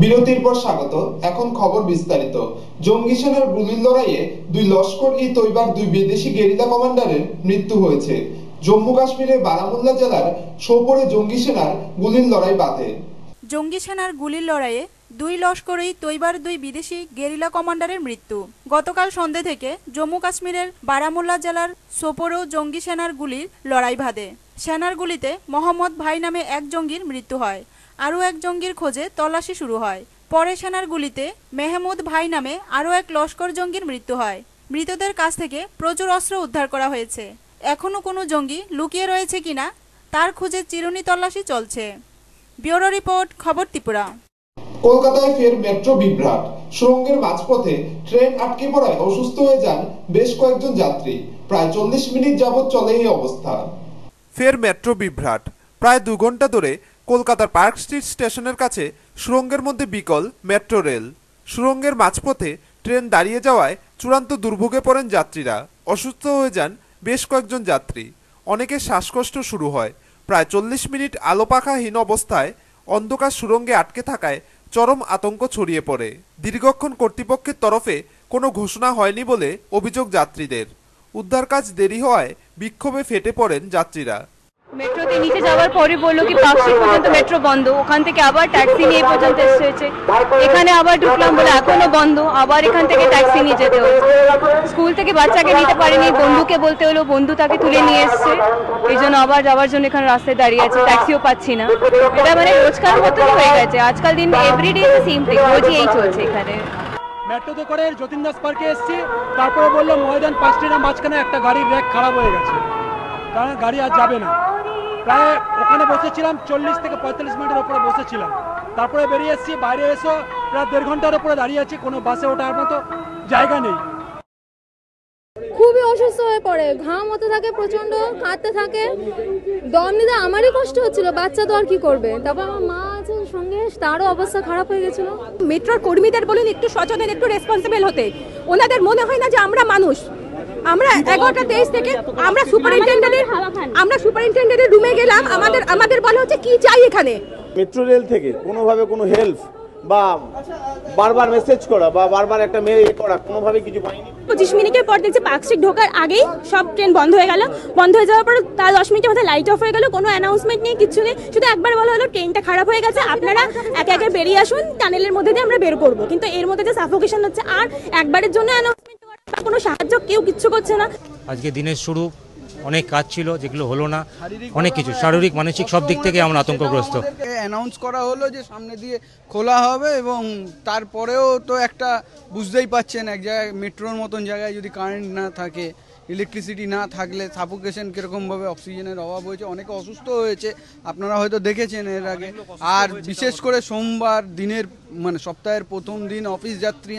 বিরতির পর স্বাগত। এখন খবর বিস্তারিত। জঙ্গি সেনার গুলির লড়াইয়ে দুই লস্কর-ই-তৈবার দুই বিদেশি গেরিলা কমান্ডারের মৃত্যু হয়েছে। জম্মু কাশ্মীরের বারামুল্লা জেলার সোপোরে জঙ্গি সেনার গুলির লড়াই বাধে। জঙ্গি সেনার গুলির লড়াইয়ে দুই লস্কর-ই-তৈবার দুই বিদেশি গেরিলা কমান্ডারের মৃত্যু। গতকাল সন্ধ্যে থেকে জম্মু কাশ্মীরের বারামুল্লা জেলার সোপোরেও জঙ্গি সেনার গুলির লড়াই বাধে। সেনার গুলিতে মোহাম্মদ ভাই নামে এক জঙ্গির মৃত্যু হয়। আরও এক জঙ্গির খোঁজে তল্লাশি শুরু হয়। পরে সেনার গুলিতে মেহমুদ ভাই নামে আরও এক লস্কর জঙ্গির মৃত্যু হয়। মৃতদের কাছ থেকে প্রচুর অস্ত্র উদ্ধার করা হয়েছে। এখনও কোনো জঙ্গি লুকিয়ে রয়েছে কিনা তার খোঁজে চিরুনি তল্লাশি চলছে। ব্যুরো রিপোর্ট, খবর ত্রিপুরা। কলকাতায় ফের মেট্রো বিভ্রাট। সুড়ঙ্গের মাঝপথে ট্রেন আটকে পড়ায় অসুস্থ হয়ে যান বেশ কয়েকজন যাত্রী। প্রায় 40 মিনিট যাবৎ চলে এই অবস্থা। ফের মেট্রো বিভ্রাট। প্রায় 2 ঘন্টা ধরে কলকাতার পার্ক স্ট্রিট স্টেশনের কাছে সুড়ঙ্গের মধ্যে বিকল মেট্রো রেল। সুড়ঙ্গের মাঝপথে ট্রেন দাঁড়িয়ে যাওয়ায় চূড়ান্ত দুর্ভোগে পড়েন যাত্রীরা। অসুস্থ হয়ে যান বেশ কয়েকজন যাত্রী। অনেকের শ্বাসকষ্ট শুরু হয়। প্রায় 40 মিনিট আলো পাখাহীন অবস্থায় অন্ধকার সুড়ঙ্গে আটকে থাকায় চরম আতঙ্ক ছড়িয়ে পড়ে। দীর্ঘক্ষণ কর্তৃপক্ষের তরফে কোনো ঘোষণা হয়নি বলে অভিযোগ যাত্রীদের। উদ্ধার কাজ দেরি হওয়ায় বিক্ষোভে ফেটে পড়েন যাত্রীরা। মেট্রোতে নিচে যাওয়ার পরে বললো কি পার্কস্ট্রিট পর্যন্ত মেট্রো বন্ধ, ওখান থেকে আবার ট্যাক্সি নিয়ে পর্যন্ত এসেছে। এখানে আবার ঢুকলাম বলে এখনো বন্ধ, আবার এখান থেকে ট্যাক্সি নিয়ে যেতে হচ্ছে। স্কুল থেকে বাচ্চাকে নিতে পারিনি, বন্ধুকে বলতে হলো, বন্ধু তাকে তুলে নিয়ে এসছে। এই জন্য আবার যাওয়ার জন্য এখানে রাস্তায় দাঁড়িয়ে আছে, ট্যাক্সিও পাচ্ছি না। এটা মানে রোজকার মতনই হয়ে গেছে। আজকাল দিন এভরিডে সেম থিং, রোজই এই চলছে এখানে। মেট্রোতে করে যতীন দাস পার্কে এসেছি, তারপরে বললো ময়দান পাঁচ ট্রেনের মাঝখানে একটা গাড়ির র্যাক খারাপ হয়ে গেছে, কারণ গাড়ি আর যাবে না। প্রায় ওখানে বসেছিলাম 40 থেকে 45 মিনিটের ওপরে বসেছিলাম। তারপরে বেরিয়ে এসেছি, বাইরে এসো প্রায় 1.5 ঘন্টার ওপরে দাঁড়িয়ে আছি, কোনো বাসে ওঠার মতো জায়গা নেই। খুবই অসুস্থ হয়ে পড়ে, ঘাম হতে থাকে, প্রচন্ড কাঁদতে থাকে, দম নিতে আমারই কষ্ট হচ্ছিল, বাচ্চা তো আর কি করবে। তারপর আমার মা আছে সঙ্গে, তারও অবস্থা খারাপ হয়ে গেছিল। মেট্রোর কর্মীদের বলুন একটু সচেতন, একটু রেসপন্সিবল হতে। ওনাদের মনে হয় না যে আমরা মানুষ। আমরা 11:23 থেকে আমরা সুপারিনটেন্ডেন্টের রুমে গেলাম, আমাদের বলা হচ্ছে কি চাই এখানে। মেট্রো রেল থেকে কোনোভাবে কোনো হেল্প বা বারবার মেসেজ করা বা বারবার একটা মেল করা কোনোভাবে কিছু পাইনি। 25 মিনিটের পর দেখছি পার্ক স্ট্রিট ঢোকার আগেই সব ট্রেন বন্ধ হয়ে গেল। বন্ধ হয়ে যাওয়ার পর তার 10 মিনিটের মধ্যে লাইট অফ হয়ে গেল। কোনো অ্যানাউন্সমেন্ট নেই, কিছু নেই। শুধু একবার বলা হলো ট্রেনটা খারাপ হয়ে গেছে, আপনারা একে একে বেরিয়ে আসুন, টানেলের মধ্যে দিয়ে আমরা বের করবো। কিন্তু এর মধ্যে যে সাফোকেশন হচ্ছে, আর একবারের জন্য অ্যানাউন্সমেন্ট করা বা কোনো সাহায্য কেউ কিচ্ছু করছে না। আজকে দিনের শুরু, অনেক কাজ ছিল যেগুলো হলো না, অনেক কিছু শারীরিক মানসিক সব দিক থেকে আমরা আতঙ্কগ্রস্ত। অ্যানাউন্স করা হলো যে সামনে দিয়ে খোলা হবে, এবং তারপরেও তো একটা বুঝতেই পাচ্ছেন এক জায়গায় মেট্রোর মতন জায়গায় যদি কারেন্ট না থাকে, ইলেকট্রিসিটি না থাকলে সাফোকেশন কীরকমভাবে, অক্সিজেনের অভাব হয়েছে, অনেকে অসুস্থ হয়েছে, আপনারা হয়তো দেখেছেন এর আগে। আর বিশেষ করে সোমবার দিনের মানে সপ্তাহের প্রথম দিন অফিস যাত্রী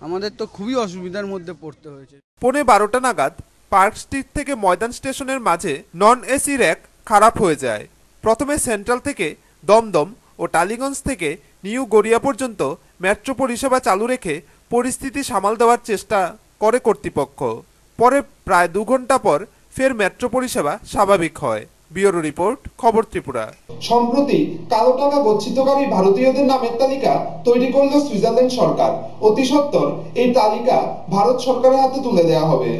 আমাদের তো খুবই অসুবিধার মধ্যে পড়তে হয়েছে। 12:15 নাগাদ পার্ক স্ট্রিট থেকে ময়দান স্টেশনের মাঝে নন এসি র্যাক খারাপ হয়ে যায়। প্রথমে সেন্ট্রাল থেকে দমদম ও টালিগঞ্জ থেকে নিউ গড়িয়া পর্যন্ত মেট্রো পরিষেবা চালু রেখে পরিস্থিতি সামাল দেওয়ার চেষ্টা করে কর্তৃপক্ষ। পরে প্রায় 2 ঘন্টা পর ফের মেট্রো পরিষেবা স্বাভাবিক হয়। ব্যুরো রিপোর্ট, খবর ত্রিপুরা। সম্প্রতি কালো টাকা গচ্ছিতকারী ভারতীয়দের নামের তালিকা তৈরি করল সুইজারল্যান্ড সরকার। অতি সত্বর এই তালিকা ভারত সরকারের হাতে তুলে দেওয়া হবে।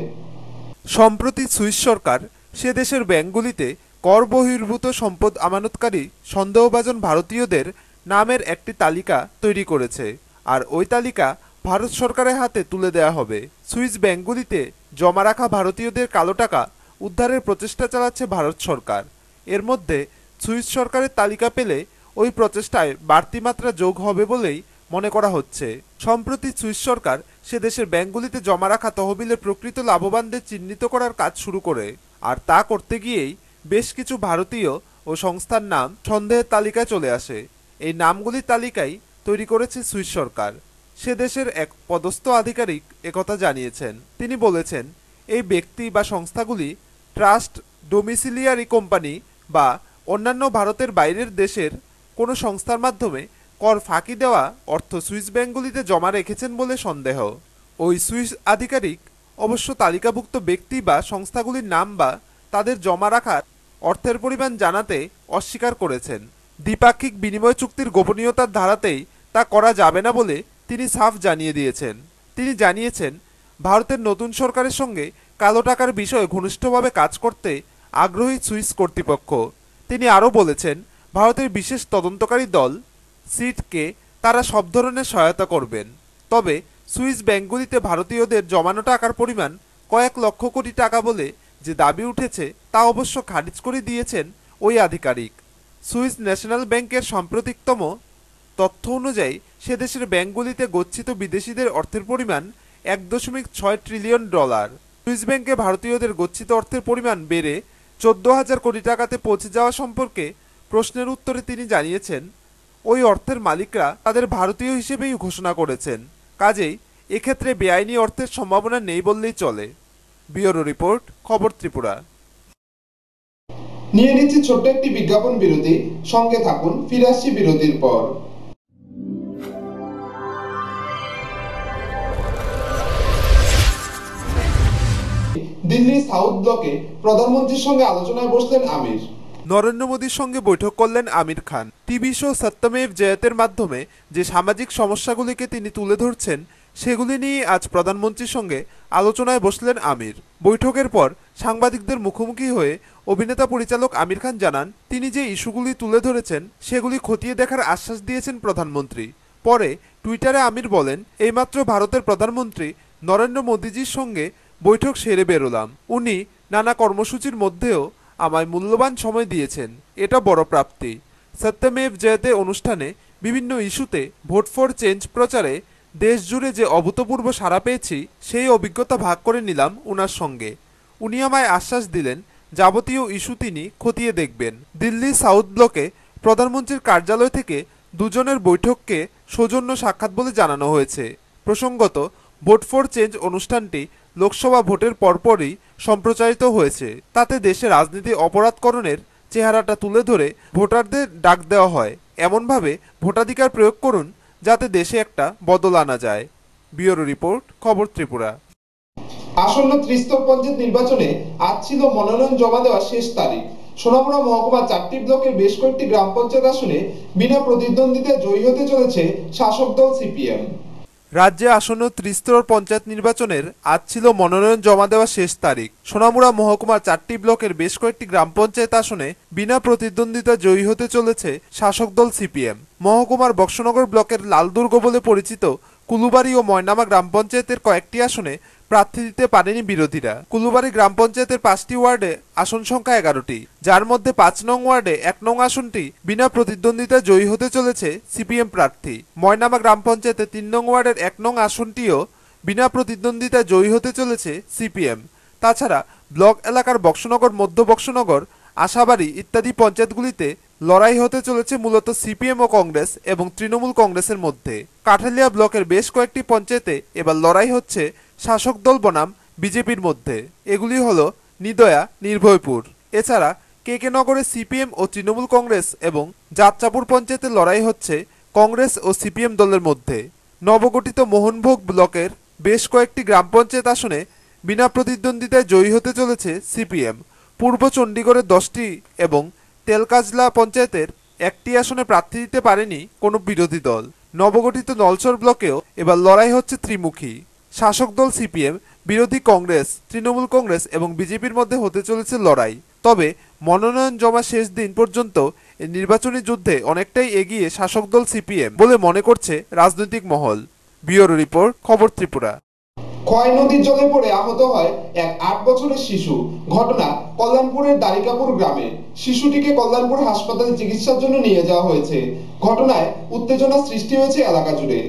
সম্প্রতি সুইস সরকার সে দেশের ব্যাংকগুলিতে কর বহির্ভূত সম্পদ আমানতকারী সন্দেহভাজন ভারতীয়দের নামের একটি তালিকা তৈরি করেছে, আর ওই তালিকা ভারত সরকারের হাতে তুলে দেওয়া হবে। সুইস ব্যাংকগুলিতে জমা রাখা ভারতীয়দের কালো টাকা উদ্ধারের প্রচেষ্টা চালাচ্ছে ভারত সরকার। এর মধ্যে সুইস সরকারের তালিকা পেলে ওই প্রচেষ্টায় বাড়তি মাত্রা যোগ হবে বলেই মনে করা হচ্ছে। সম্প্রতি সুইস সরকার সে দেশের ব্যাংকগুলিতে জমা রাখা তহবিলের প্রকৃত লাভবানদের চিহ্নিত করার কাজ শুরু করে, আর তা করতে গিয়েই বেশ কিছু ভারতীয় ও সংস্থার নাম সন্দেহের তালিকায় চলে আসে। এই নামগুলির তালিকাই তৈরি করেছে সুইস সরকার। সে দেশের এক পদস্থ আধিকারিক একথা জানিয়েছেন। তিনি বলেছেন, এই ব্যক্তি বা সংস্থাগুলি ট্রাস্ট, ডোমিসিলিয়ারি কোম্পানি বা অন্যান্য ভারতের বাইরের দেশের কোনো সংস্থার মাধ্যমে কর ফাঁকি দেওয়া অর্থ সুইস ব্যাংকগুলিতে জমা রেখেছেন বলে সন্দেহ। ওই সুইস আধিকারিক অবশ্য তালিকাভুক্ত ব্যক্তি বা সংস্থাগুলির নাম বা তাদের জমা রাখার অর্থের পরিমাণ জানাতে অস্বীকার করেছেন। দ্বিপাক্ষিক বিনিময় চুক্তির গোপনীয়তার ধারাতেই তা করা যাবে না বলে তিনি সাফ জানিয়ে দিয়েছেন। তিনি জানিয়েছেন, ভারতের নতুন সরকারের সঙ্গে কালো টাকার বিষয়ে ঘনিষ্ঠভাবে কাজ করতে আগ্রহী সুইস কর্তৃপক্ষ। তিনি আরও বলেছেন, ভারতের বিশেষ তদন্তকারী দল সিটকে তারা সব ধরনের সহায়তা করবেন। তবে সুইস ব্যাংকগুলিতে ভারতীয়দের জমানো টাকার পরিমাণ কয়েক লক্ষ কোটি টাকা বলে যে দাবি উঠেছে তা অবশ্য খারিজ করে দিয়েছেন ওই আধিকারিক। সুইস ন্যাশনাল ব্যাংকের সাম্প্রতিকতম তথ্য অনুযায়ী সে দেশের ব্যাংকগুলিতে গচ্ছিত বিদেশিদের অর্থের পরিমাণ 1.6 ট্রিলিয়ন ডলার। সুইস ব্যাংকে ভারতীয়দের গচ্ছিত অর্থের পরিমাণ বেড়ে 14,000 কোটি টাকাতে পৌঁছে যাওয়া সম্পর্কে প্রশ্নের উত্তরে তিনি জানিয়েছেন, ওই অর্থের মালিকরা তাদের ভারতীয় হিসেবেই ঘোষণা করেছেন, কাজেই এক্ষেত্রে বেআইনি অর্থের সম্ভাবনা নেই বললেই চলে। ব্যুরো রিপোর্ট, খবর ত্রিপুরা। নিয়ে নিচ্ছি ছোট্ট একটি বিজ্ঞাপন বিরতি, সঙ্গে থাকুন, ফিরে আসছি বিরতির পর। দিল্লি সাউথ ব্লকে প্রধানমন্ত্রীর সঙ্গে আলোচনায় বসলেন আমির। নরেন্দ্র মোদীর সঙ্গে বৈঠক করলেন আমির খান। টিভি শো সত্যমেভ জয়তের মাধ্যমে যে সামাজিক সমস্যাগুলিকে তিনি তুলে ধরছেন সেগুলি নিয়ে আজ প্রধানমন্ত্রীর সঙ্গে আলোচনায় বসলেন আমির। বৈঠকের পর সাংবাদিকদের মুখোমুখি হয়ে অভিনেতা পরিচালক আমির খান জানান, তিনি যে ইস্যুগুলি তুলে ধরেছেন সেগুলি খতিয়ে দেখার আশ্বাস দিয়েছেন প্রধানমন্ত্রী। পরে টুইটারে আমির বলেন, এইমাত্র ভারতের প্রধানমন্ত্রী নরেন্দ্র মোদীজির সঙ্গে বৈঠক সেরে বেরোলাম। উনি নানা কর্মসূচির মধ্যেও আমায় মূল্যবান সময় দিয়েছেন, এটা বড় প্রাপ্তি। সত্যমেভ জয়তে অনুষ্ঠানে বিভিন্ন ইস্যুতে ভোট ফর চেঞ্জ প্রচারে দেশ জুড়ে যে অভূতপূর্ব সাড়া পেয়েছি সেই অভিজ্ঞতা ভাগ করে নিলাম উনার সঙ্গে। উনি আমায় আশ্বাস দিলেন, যাবতীয় ইস্যু তিনি খতিয়ে দেখবেন। দিল্লি সাউথ ব্লকে প্রধানমন্ত্রীর কার্যালয় থেকে দুজনের বৈঠককে সৌজন্য সাক্ষাৎ বলে জানানো হয়েছে। প্রসঙ্গত, ভোট ফর চেঞ্জ অনুষ্ঠানটি লোকসভা ভোটের পরপরই সম্প্রচারিত হয়েছে। তাতে দেশে রাজনীতি অপরাধকরণের চেহারাটা তুলে ধরে ভোটারদের ডাক দেওয়া হয়, এমনভাবে ভোটাধিকার প্রয়োগ করুন যাতে দেশে একটা বদল আনা যায়। ব্যুরো রিপোর্ট, খবর ত্রিপুরা। আসন্ন ত্রিস্তর পঞ্চায়েত নির্বাচনে আজ ছিল মনোনয়ন জমা দেওয়ার শেষ তারিখ। সোনামুড়া মহকুমা 4টি ব্লকের বেশ কয়েকটি গ্রাম পঞ্চায়েত আসনে বিনা প্রতিদ্বন্দ্বিতায় জয়ী হতে চলেছে শাসক দল সিপিএম। রাজ্যে আসন্ন ত্রিস্তর পঞ্চায়েত নির্বাচনের আজ ছিল মনোনয়ন জমা দেওয়ার শেষ তারিখ। সোনামুড়া মহকুমার 4টি ব্লকের বেশ কয়েকটি গ্রাম পঞ্চায়েত আসনে বিনা প্রতিদ্বন্দ্বিতা জয়ী হতে চলেছে শাসক দল সিপিএম। মহকুমার বক্সনগর ব্লকের লালদুর্গ বলে পরিচিত কুলুবাড়ি ও ময়নামা গ্রাম পঞ্চায়েতের কয়েকটি আসনে প্রার্থী দিতে পারেনি বিরোধীরা। কুলুবাড়ি গ্রাম পঞ্চায়েতের 5টি ওয়ার্ডে আসন সংখ্যা 11টি, যার মধ্যে 5 নং ওয়ার্ডে 1 নং আসনটি বিনা প্রতিদ্বন্দ্বিতা জয়ী হতে চলেছে সিপিএম প্রার্থী। ময়নামা গ্রাম পঞ্চায়েতে 3 নং ওয়ার্ডের 1 নং আসনটিও বিনা প্রতিদ্বন্দ্বিতা জয়ী হতে চলেছে সিপিএম। তাছাড়া ব্লক এলাকার বক্সনগর, মধ্য বক্সনগর, আশাবাড়ি ইত্যাদি পঞ্চায়েতগুলিতে লড়াই হতে চলেছে মূলত সিপিএম ও কংগ্রেস এবং তৃণমূল কংগ্রেসের মধ্যে। কাঠালিয়া ব্লকের বেশ কয়েকটি পঞ্চায়েতে এবার লড়াই হচ্ছে শাসক দল বনাম বিজেপির মধ্যে। এগুলি হলো নিদয়া, নির্ভয়পুর। এছাড়া কেকে নগরে সিপিএম ও তৃণমূল কংগ্রেস এবং যাত্রাপুর পঞ্চায়েতে লড়াই হচ্ছে কংগ্রেস ও সিপিএম দলের মধ্যে। নবগঠিত মোহনভোগ ব্লকের বেশ কয়েকটি গ্রাম পঞ্চায়েত আসনে বিনা প্রতিদ্বন্দ্বিতায় জয়ী হতে চলেছে সিপিএম। পূর্ব চণ্ডীগড়ের 10টি এবং তেলকাজলা পঞ্চায়েতের 1টি আসনে প্রার্থী দিতে পারেনি কোনো বিরোধী দল। নবগঠিত নলছর ব্লকেও এবার লড়াই হচ্ছে ত্রিমুখী। শাসক দল সিপিএম, বিরোধী কংগ্রেস, তৃণমূল কংগ্রেস এবং বিজেপির মধ্যে হতে চলেছে লড়াই। তবে মনোনয়ন জমা শেষ দিন পর্যন্ত এই নির্বাচনী যুদ্ধে অনেকটাই এগিয়ে শাসক দল সিপিএম বলে মনে করছে রাজনৈতিক মহল। ব্যুরো রিপোর্ট, খবর ত্রিপুরা। খোয়াই নদীর জলে পড়ে আহত হয় এক 8 বছরের শিশু। ঘটনা কল্যাণপুরের দারিকাপুর গ্রামে। শিশুটিকে কল্যাণপুর হাসপাতালে চিকিৎসার জন্য নিয়ে যাওয়া হয়েছে। ঘটনায় উত্তেজনা সৃষ্টি হয়েছে এলাকা জুড়ে।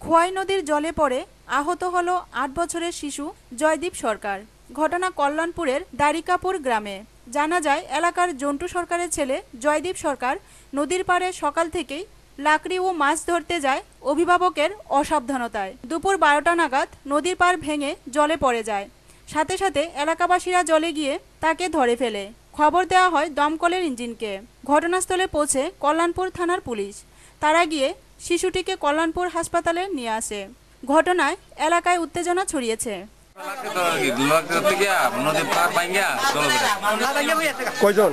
খোয়াই নদীর জলে পড়ে আহত হলো 8 বছরের শিশু জয়দীপ সরকার। ঘটনা কল্যাণপুরের দারিকাপুর গ্রামে। জানা যায়, এলাকার জন্টু সরকারের ছেলে জয়দীপ সরকার নদীর পাড়ে সকাল থেকেই লাকড়ি ও মাছ ধরতে যায় অভিভাবকের অসাবধানতায়। দুপুর 12টা নাগাদ নদীর পাড় ভেঙে জলে পড়ে যায়। সাথে সাথে এলাকাবাসীরা জলে গিয়ে তাকে ধরে ফেলে। খবর দেওয়া হয় দমকলের ইঞ্জিনকে। ঘটনাস্থলে পৌঁছে কল্যাণপুর থানার পুলিশ। তারা গিয়ে শিশুটিকে কল্যাণপুর হাসপাতালে নিয়ে আসে। ঘটনায় এলাকায় উত্তেজনা ছড়িয়েছে। কয়জন?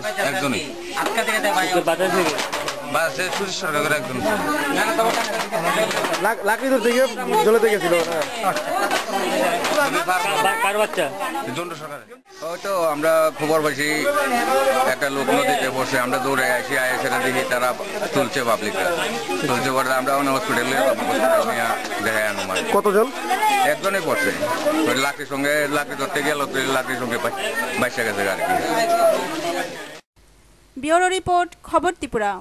বাসে সুরেশ সরকারের একজন লাকড়ি ধরতে গিয়ে জ্বলেতে গেছিল। কার বাচ্চা? জন্টু সরকার। হয়তো আমরা খবর পাইছি একটা লোক নদীতে বসে, আমরা দৌড়ে আসি, সেটা দেখি তারা তুলছে, পাবলিকরা তুলছে পরে আমরা অনেক হসপিটালে দেখাই আনুমান। কতজন? একজনই পড়ছে, লাকড়ির সঙ্গে লাকড়ি ধরতে গেল, লাকড়ির সঙ্গে বাইশে গেছে আর কি। ব্যুরো রিপোর্ট, খবর ত্রিপুরা।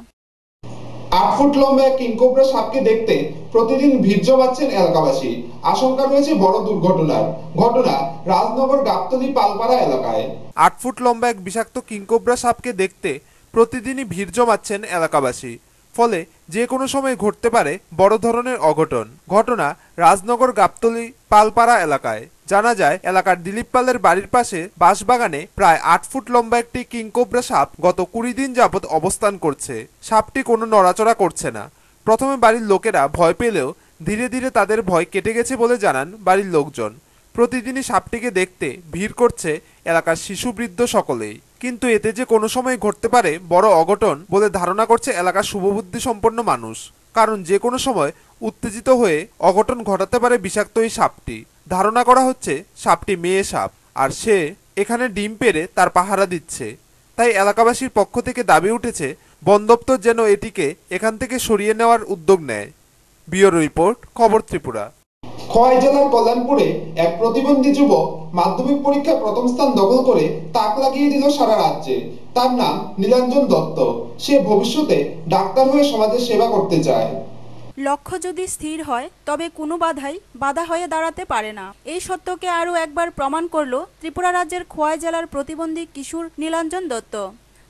8 ফুট লম্বা এক কিংকোবরা সাপকে দেখতে প্রতিদিন ভিড় জমাচ্ছেন এলাকাবাসী। আশঙ্কা রয়েছে বড় দুর্ঘটনার। ঘটনা রাজনগর গাবতলী পালপাড়া এলাকায়। 8 ফুট লম্বা এক বিষাক্ত কিংকোবরা সাপকে দেখতে প্রতিদিনই ভিড় জমাচ্ছেন এলাকাবাসী। ফলে যে কোনো সময় ঘটতে পারে বড় ধরনের অঘটন। ঘটনা রাজনগর গাবতলী পালপাড়া এলাকায়। জানা যায়, এলাকার দিলীপ পালের বাড়ির পাশে বাঁশবাগানে প্রায় 8 ফুট লম্বা একটি কিংকোবরা সাপ গত 20 দিন যাবৎ অবস্থান করছে। সাপটি কোনো নড়াচড়া করছে না। প্রথমে বাড়ির লোকেরা ভয় পেলেও ধীরে ধীরে তাদের ভয় কেটে গেছে বলে জানান বাড়ির লোকজন। প্রতিদিনই সাপটিকে দেখতে ভিড় করছে এলাকার শিশু বৃদ্ধ সকলেই। কিন্তু এতে যে কোনো সময় ঘটতে পারে বড় অঘটন বলে ধারণা করছে এলাকার শুভবুদ্ধি সম্পন্ন মানুষ। কারণ যে কোনো সময় উত্তেজিত হয়ে অঘটন ঘটাতে পারে বিষাক্ত এই সাপটি। ধারণা করা হচ্ছে সাপটি মেয়ে সাপ, আর সে এখানে ডিম পেড়ে তার পাহারা দিচ্ছে। তাই এলাকাবাসীর পক্ষ থেকে দাবি উঠেছে বন দপ্তর যেন এটিকে এখান থেকে সরিয়ে নেওয়ার উদ্যোগ নেয়। ব্যুরো রিপোর্ট, খবর ত্রিপুরা। খোয়াই জেলার কল্যাণপুরে এক প্রতিবন্ধী যুবক মাধ্যমিক পরীক্ষায় প্রথম স্থান দখল করে তাক লাগিয়ে দিল সারা রাজ্যে। তার নাম নীলাঞ্জন দত্ত। সে ভবিষ্যতে ডাক্তার হয়ে সমাজের সেবা করতে চায়। লক্ষ্য যদি স্থির হয় তবে কোনো বাধাই বাধা হয়ে দাঁড়াতে পারে না। এই সত্যকে আরও একবার প্রমাণ করল ত্রিপুরা রাজ্যের খোয়াই জেলার প্রতিবন্ধী কিশোর নীলাঞ্জন দত্ত।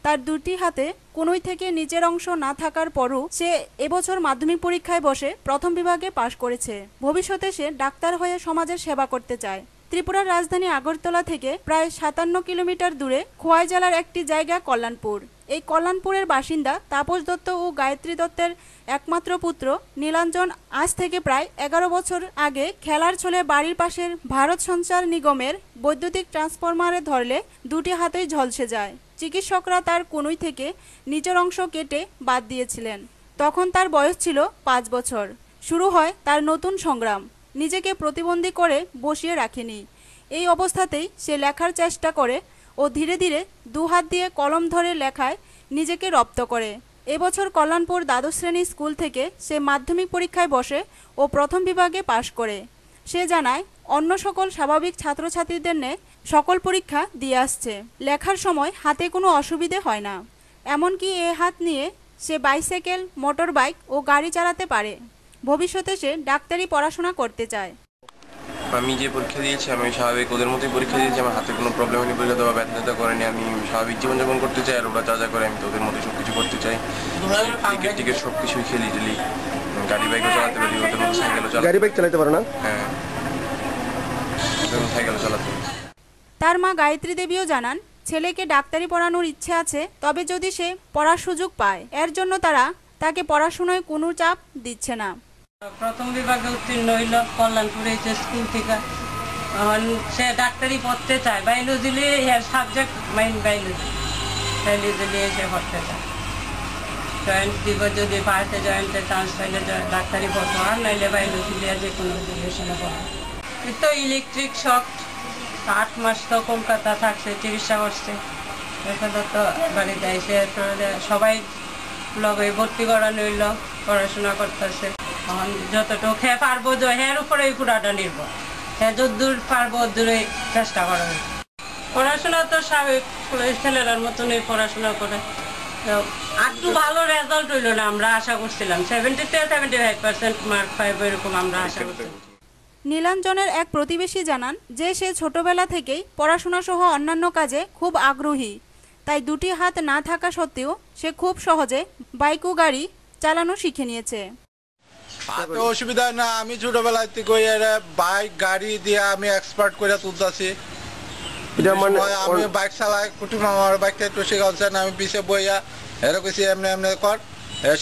তার দুটি হাতে কোনোই থেকে নিচের অংশ না থাকার পরও সে এবছর মাধ্যমিক পরীক্ষায় বসে প্রথম বিভাগে পাশ করেছে। ভবিষ্যতে সে ডাক্তার হয়ে সমাজের সেবা করতে চায়। ত্রিপুরার রাজধানী আগরতলা থেকে প্রায় 57 কিলোমিটার দূরে খোয়াই জেলার একটি জায়গা কল্যাণপুর। এই কল্যাণপুরের বাসিন্দা তাপস দত্ত ও গায়ত্রী দত্তের একমাত্র পুত্র নীলাঞ্জন আজ থেকে প্রায় 11 বছর আগে খেলার ছলে বাড়ির পাশের ভারত সঞ্চার নিগমের বৈদ্যুতিক ট্রান্সফরমারে ধরলে দুটি হাতেই ঝলসে যায়। চিকিৎসকরা তার কনুই থেকে নিচের অংশ কেটে বাদ দিয়েছিলেন। তখন তার বয়স ছিল 5 বছর। শুরু হয় তার নতুন সংগ্রাম। নিজেকে প্রতিবন্ধী করে বসিয়ে রাখেনি। এই অবস্থাতেই সে লেখার চেষ্টা করে ও ধীরে ধীরে দুহাত দিয়ে কলম ধরে লেখায় নিজেকে রপ্ত করে। এবছর কল্যাণপুর দ্বাদশ শ্রেণী স্কুল থেকে সে মাধ্যমিক পরীক্ষায় বসে ও প্রথম বিভাগে পাশ করে। সে জানায়, অন্য সকল স্বাভাবিক ছাত্রছাত্রীদের ন্যায় সকল পরীক্ষা দিয়ে আসছে। লেখার সময় হাতে কোনো অসুবিধে হয় না। এমনকি এ হাত নিয়ে সে বাইসাইকেল, মোটর বাইক ও গাড়ি চালাতে পারে। ভবিষ্যতে সে ডাক্তারি পড়াশোনা করতে চায়। আমি যে পরীক্ষা দিয়েছি আমি স্বাভাবিক ওদের মতোই পরীক্ষা দিয়েছি। আমার হাতে কোনো প্রবলেম হয়নি, পরীক্ষা দেওয়া ব্যর্থতা করেনি। আমি স্বাভাবিক জীবনযাপন করতে চাই, আর ওরা যা যা করে আমি তো ওদের মতোই সব কিছু করতে চাই। ক্রিকেট টিকেট সব কিছুই খেলি টেলি, গাড়ি বাইকও চালাতে পারি, ওদের মতো সাইকেলও চালাতে। গাড়ি বাইক চালাতে পারো না? হ্যাঁ, সাইকেলও চালাতে। তার মা গায়ত্রী দেবীও জানান, ছেলেকে ডাক্তারি পড়ানোর ইচ্ছে আছে, তবে যদি সে পড়ার সুযোগ পায়। এর জন্য তারা তাকে পড়াশোনায় কোনো চাপ দিচ্ছে না। প্রথম বিভাগে উত্তীর্ণ হইল কল্যাণপুর এইচএস স্কুল থেকে। সে ডাক্তারি পড়তে চায়। বায়োলজি এর সাবজেক্ট মাইন্ড বায়োলজি এসে পড়তে চায়। জয়েন্ট দিব, যদি পার্টে জয়েন্টে চান্স পাইলে ডাক্তারি পড়বো, আর নাইলে বায়োলজি দিয়ে যে কোনো রিলেশনে পড়বো। তো ইলেকট্রিক শক 8 মাস তো কলকাতা থাকছে, চিকিৎসা করছে। এখানে তো বাড়িতে এসে সবাই লগে ভর্তি করানো হইল, পড়াশোনা করতেছে। যতটুকু খেয়ে পারবো, এর উপরেই পুরাটা নির্ভর। হ্যাঁ, যদ্দূর পারবো দূরে চেষ্টা করা হয়। পড়াশোনা তো স্বাভাবিক ছেলেরার মতনই পড়াশোনা করে। একটু ভালো রেজাল্ট হইল না, আমরা আশা করছিলাম 70-75% মার্ক পাইব, এরকম আমরা আশা করছিলাম। নীলাঞ্জনের এক প্রতিবেশী জানান যে সে ছোটবেলা থেকেই পড়াশোনা সহ অন্যান্য কাজে খুব আগ্রহী। তাই দুটি হাত না থাকা সত্ত্বেও সে খুব সহজে বাইক ও গাড়ি চালানো শিখে নিয়েছে। অসুবিধা না, আমি ছোটবেলা থেকে বাইক গাড়ি দিয়ে আমি এক্সপার্ট করে তুলতেছি। আমি বাইক চালাই, কুটুম আমার বাইকটা একটু শিখাচ্ছেন, আমি পিছিয়ে বইয়া এরকম এমনি এমনি কর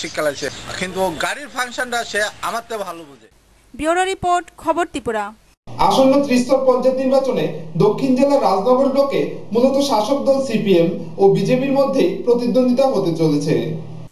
শিক্ষা লাগছে। কিন্তু গাড়ির ফাংশনটা সে আমার তো ভালো বুঝে। ব্যুরো রিপোর্ট, খবর ত্রিপুরা। আসন্ন ত্রিস্তর পঞ্চায়েত নির্বাচনে দক্ষিণ জেলার রাজনগর ব্লকে মূলত শাসক দল সিপিএম ও বিজেপির মধ্যে প্রতিদ্বন্দ্বিতা হতে চলেছে।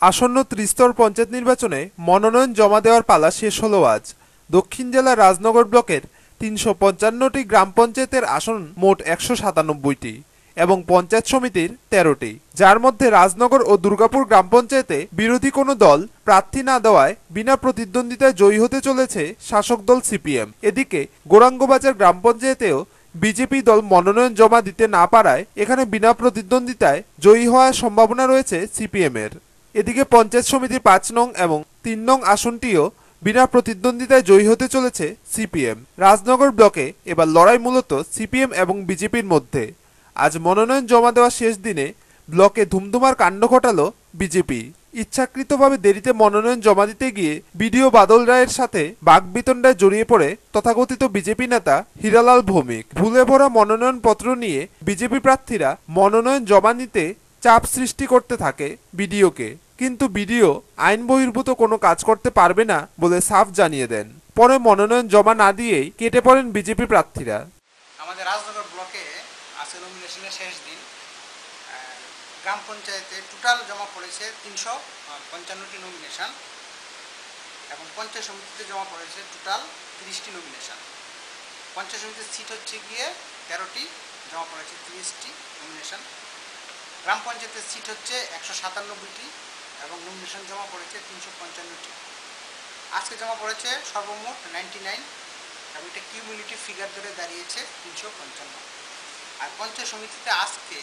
আসন্ন ত্রিস্তর পঞ্চায়েত নির্বাচনে মনোনয়ন জমা দেওয়ার পালা শেষ হলো আজ। দক্ষিণ জেলার রাজনগর ব্লকের ৩৫৫টি গ্রাম পঞ্চায়েতের আসন মোট ১৯৭টি এবং পঞ্চায়েত সমিতির ১৩টি, যার মধ্যে রাজনগর ও দুর্গাপুর গ্রাম পঞ্চায়েতে বিরোধী কোনো দল প্রার্থী না দেওয়ায় বিনা প্রতিদ্বন্দ্বিতায় জয়ী হতে চলেছে শাসক দল সিপিএম। এদিকে গোরাঙ্গবাজার গ্রাম পঞ্চায়েতেও বিজেপি দল মনোনয়ন জমা দিতে না পারায় এখানে বিনা প্রতিদ্বন্দ্বিতায় জয়ী হওয়ার সম্ভাবনা রয়েছে সিপিএমের। এদিকে পঞ্চায়েত সমিতির ৫ নং এবং ৩ নং আসনটিও বিনা প্রতিদ্বন্দ্বিতায় জয়ী হতে চলেছে সিপিএম। রাজনগর ব্লকে এবার লড়াই মূলত সিপিএম এবং বিজেপির মধ্যে। আজ মনোনয়ন জমা দেওয়া শেষ দিনে ব্লকে ধুমধুমার কাণ্ড ঘটালো বিজেপি। ইচ্ছাকৃতভাবে দেরিতে মনোনয়ন জমা দিতে গিয়ে বিডিও বাদল রায়ের সাথে বাগবিতণ্ডায় জড়িয়ে পড়ে তথাকথিত বিজেপি নেতা হীরালাল ভৌমিক। ভুলে ভরা মনোনয়ন পত্র নিয়ে বিজেপি প্রার্থীরা মনোনয়ন জমা নিতে চাপ সৃষ্টি করতে থাকে বিডিওকে, কিন্তু বিডিও আইন বহির্ভূত কোনো কাজ করতে পারবে না বলে সাফ জানিয়ে দেন। পরে মনোনয়ন জমা না দিয়েই কেটে পড়েন বিজেপি প্রার্থীরা। আমাদের রাজনগর ব্লকে আছে নমিনেশনের শেষ দিন। গ্রাম পঞ্চায়েতে টোটাল জমা পড়েছে ৩৫৫টি নমিনেশন এবং পঞ্চায়েত সমিতিতে জমা পড়েছে টোটাল ৩০টি নমিনেশন। পঞ্চায়েত সমিতির সিট হচ্ছে গিয়ে ১৩টি, জমা পড়েছে ৩০টি নমিনেশন। গ্রাম পঞ্চায়েতের সিট হচ্ছে ১৯৭টি এবং নমিনেশন জমা পড়েছে ৩৫৫টি। আজকে জমা পড়েছে সর্বমোট 99 এবং এটা কিউমুলেটিভ ফিগার ধরে দাঁড়িয়েছে ৩৫৫। আর পঞ্চায়েত সমিতিতে আজকে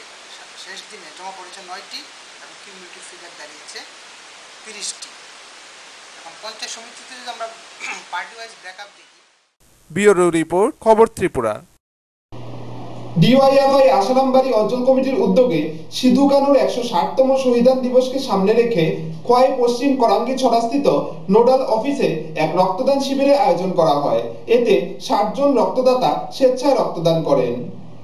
শেষ দিনে জমা পড়েছে 9টি এবং কিউমুলেটিভ ফিগার দাঁড়িয়েছে 30টি। এখন পঞ্চায়েত সমিতিতে যদি আমরা পার্টি ওয়াইজ ব্রেকআপ দেখি। ব্যুরো রিপোর্ট, খবর ত্রিপুরা। ডিওয়াইএফআই আসারামবাড়ি অঞ্চল কমিটির উদ্যোগে সিধু কানুর ১৬০তম শহীদান দিবসকে সামনে রেখে খোয়াই পশ্চিম করাঙ্গি ছড়াস্থিত নোডাল অফিসে এক রক্তদান শিবিরের আয়োজন করা হয়। এতে ৬০ জন রক্তদাতা স্বেচ্ছায় রক্তদান করেন।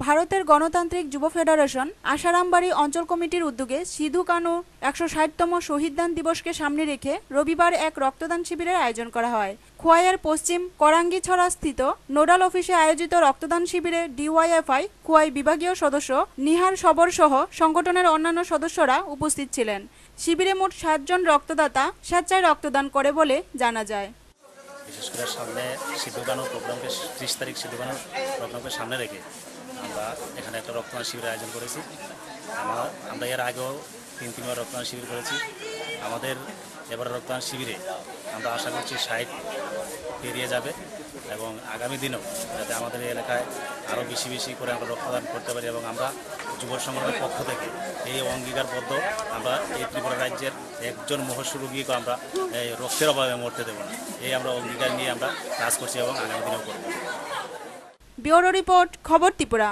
ভারতের গণতান্ত্রিক যুব ফেডারেশন আসারামবাড়ি অঞ্চল কমিটির উদ্যোগে সিধু কানু ১৬০তম শহীদদান দিবসকে সামনে রেখে রবিবার এক রক্তদান শিবিরের আয়োজন করা হয়। খোয়াইয়ের পশ্চিম করাঙ্গিছড়া স্থিত নোডাল অফিসে আয়োজিত রক্তদান শিবিরে ডিওয়াইএফআই খোয়াই বিভাগীয় সদস্য নিহার সবর সহ সংগঠনের অন্যান্য সদস্যরা উপস্থিত ছিলেন। শিবিরে মোট ৬০ জন রক্তদাতা স্বেচ্ছায় রক্তদান করে বলে জানা যায়। বিশেষ করে সামনে সিধু কানু প্রোগ্রামকে ৩০ তারিখ সিধু কানু প্রোগ্রামকে সামনে রেখে আমরা এখানে একটা রক্তদান শিবিরের আয়োজন করেছি। আমরা এর আগেও ৩বার রক্তদান শিবির করেছি। আমাদের এবারের রক্তদান শিবিরে আমরা আশা করছি ৬০ পেরিয়ে যাবে এবং আগামী দিনেও যাতে আমাদের এই এলাকায় আরও বেশি বেশি করে আমরা রক্তদান করতে পারি এবং আমরা যুব সংগঠনের পক্ষ থেকে এই অঙ্গীকারবদ্ধ আমরা এই ত্রিপুরা রাজ্যের একজন মহর্ষি রোগীকে আমরা এই রক্তের অভাবে মরতে দেব না, এই আমরা অঙ্গীকার নিয়ে আমরা কাজ করছি এবং আগামী দিনেও করব। ব্যুরো রিপোর্ট, খবর ত্রিপুরা।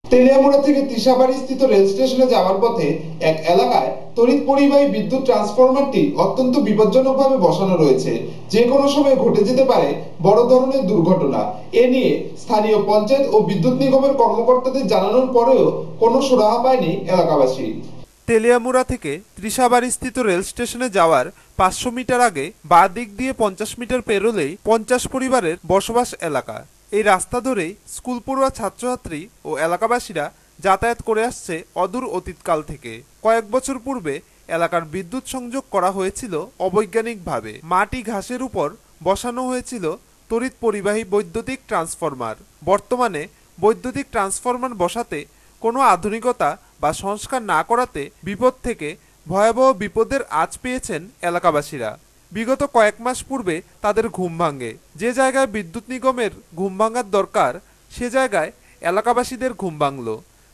তেলিয়ামুড়া থেকে তিসাবাড়ি স্থিত রেল স্টেশনে যাওয়ার পথে এক এলাকায় তড়িৎ পরিবাহী বিদ্যুৎ ট্রান্সফরমারটি অত্যন্ত বিপজ্জনকভাবে বসানো রয়েছে। যে কোনো সময় ঘটে যেতে পারে বড় ধরনের দুর্ঘটনা। এ নিয়ে স্থানীয় পঞ্চায়েত ও বিদ্যুৎ নিগমের কর্মকর্তাদের জানানোর পরেও কোনো সুরাহা পায়নি এলাকাবাসী। তেলিয়ামুড়া থেকে ত্রিশাবাড়ি স্থিত রেল স্টেশনে যাওয়ার ৫০০ মিটার আগে বাঁ দিক দিয়ে ৫০ মিটার পেরোলেই ৫০ পরিবারের বসবাস এলাকা। এই রাস্তা ধরেই স্কুল পড়ুয়া ছাত্রছাত্রী ও এলাকাবাসীরা যাতায়াত করে আসছে অদূর অতীতকাল থেকে। কয়েক বছর পূর্বে এলাকার বিদ্যুৎ সংযোগ করা হয়েছিল অবৈজ্ঞানিকভাবে। মাটি ঘাসের উপর বসানো হয়েছিল তড়িৎ পরিবাহী বৈদ্যুতিক ট্রান্সফরমার। বর্তমানে বৈদ্যুতিক ট্রান্সফরমার বসাতে কোনো আধুনিকতা বা সংস্কার না করাতে বিপদ থেকে ভয়াবহ বিপদের আঁচ পেয়েছেন এলাকাবাসীরা। বিগত কয়েক মাস পূর্বে তাদের ঘুম ভাঙে। যে জায়গায় বিদ্যুৎ নিগমের ঘুম ভাঙার দরকার সে জায়গায় এলাকাবাসীদের ঘুম ভাঙল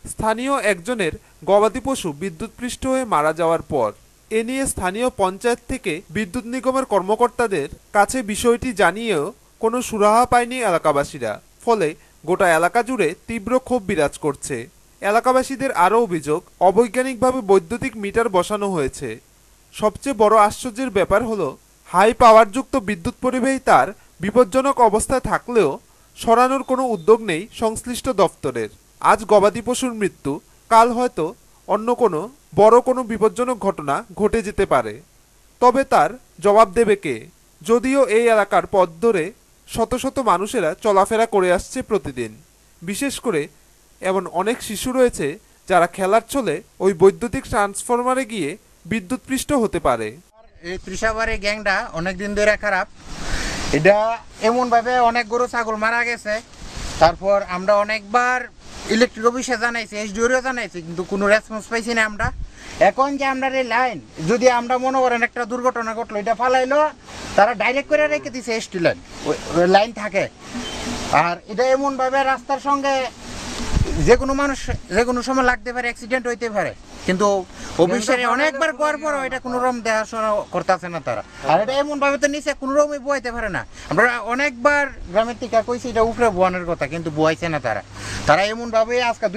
স্থানীয় একজনের গবাদি পশু বিদ্যুৎপৃষ্ট হয়ে মারা যাওয়ার পর। এ নিয়ে স্থানীয় পঞ্চায়েত থেকে বিদ্যুৎ নিগমের কর্মকর্তাদের কাছে বিষয়টি জানিয়েও কোনো সুরাহা পায়নি এলাকাবাসীরা। ফলে গোটা এলাকা জুড়ে তীব্র ক্ষোভ বিরাজ করছে। এলাকাবাসীদের আরও অভিযোগ, অবৈজ্ঞানিকভাবে বৈদ্যুতিক মিটার বসানো হয়েছে। সবচেয়ে বড় আশ্চর্যের ব্যাপার হলো হাই পাওয়ারযুক্ত বিদ্যুৎ পরিবাহী তার বিপজ্জনক অবস্থায় থাকলেও সরানোর কোনো উদ্যোগ নেই সংশ্লিষ্ট দপ্তরের। আজ গবাদি পশুর মৃত্যু, কাল হয়তো অন্য কোনো বড় কোনো বিপজ্জনক ঘটনা ঘটে যেতে পারে। তবে তার জবাব দেবে কে? যদিও এই এলাকার পথ ধরে শত শত মানুষেরা চলাফেরা করে আসছে প্রতিদিন। বিশেষ করে এমন অনেক শিশু রয়েছে যারা খেলার ছলে ওই বৈদ্যুতিক ট্রান্সফরমারে গিয়ে বিদ্যুৎপৃষ্ট হতে পারে। এই ত্রিশাবাড়ি গ্যাংটা অনেকদিন ধরে খারাপ। এটা এমনভাবে অনেক গরু ছাগল মারা গেছে। তারপর আমরা অনেকবার ইলেকট্রিক অফিসে জানাইছি, এসডিওরও জানাইছি, কিন্তু কোনো রেসপন্স পাইছি না আমরা। এখন যে আমরা এই লাইন যদি আমরা মনে করেন একটা দুর্ঘটনা ঘটলো, এটা ফালাইলো, তারা ডাইরেক্ট করে রেখে দিছে এসটি লাইন, লাইন থাকে। আর এটা এমনভাবে রাস্তার সঙ্গে যে কোনো মানুষ যে কোনো সময় লাগতে পারে, অ্যাক্সিডেন্ট হইতে পারে, কিন্তু অফিসের অনেকবার করার পরও এটা কোনো রকম দেখাশোনা করতেছে না তারা। আর এটা এমনভাবে তো নিচে কোনো রকমই বইতে পারে না। আমরা অনেকবার গ্রামের থেকে কইছি এটা উপরে বোয়ানোর কথা, কিন্তু বইছে না তারা। তারা এমনভাবে আজকে